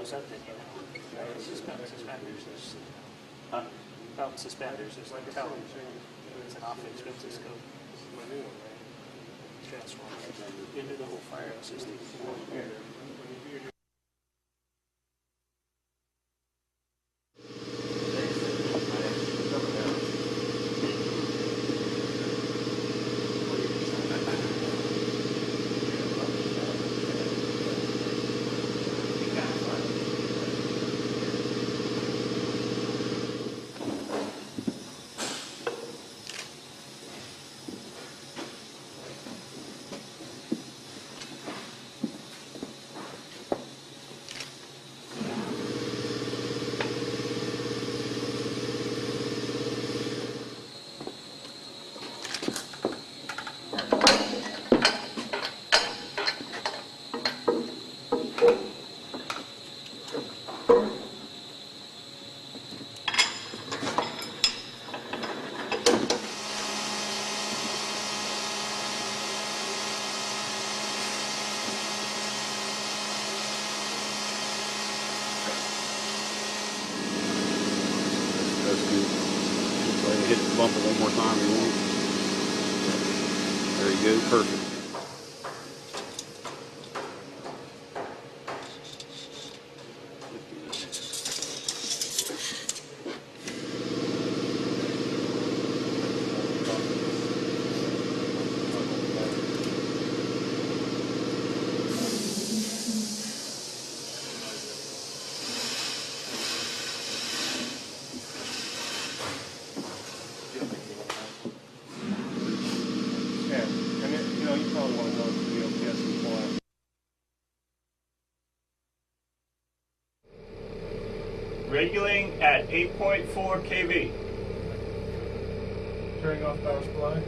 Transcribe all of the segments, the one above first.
something, you know. Suspenders is, Huh? about suspenders is like tell them it's an off expensive scope. Transform into the whole fire system. Hit the bumper one more time you want. There you go, perfect. You probably want to go to the OPS before. Regulating at 8.4 kV. Turning off power supply.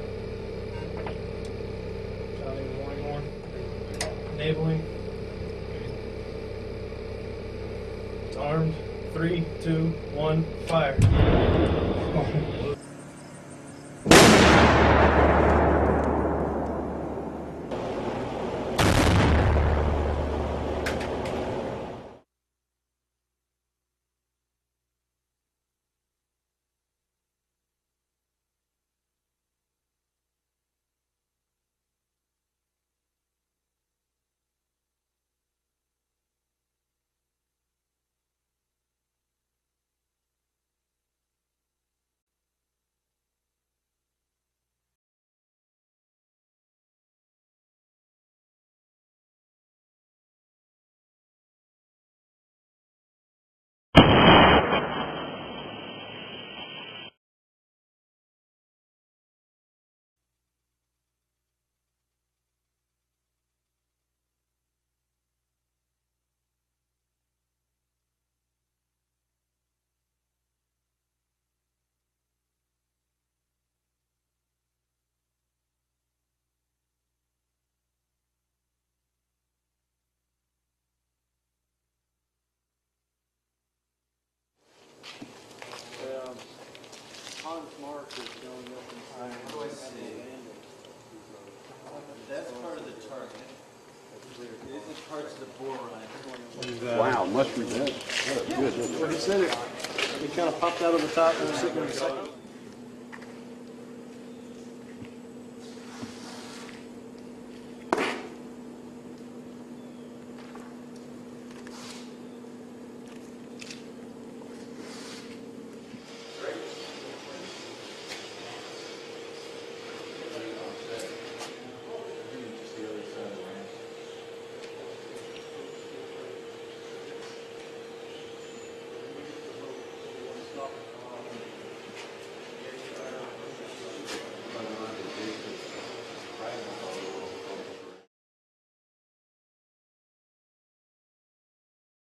Sounding the warning horn. Enabling. It's armed. 3, 2, 1, fire. Hans Mark is going up in time. How do I see? That's part of the target. This is parts of the bore run. Wow, must be good. Well, he said it. It kind of popped out of the top and was sitting on the side.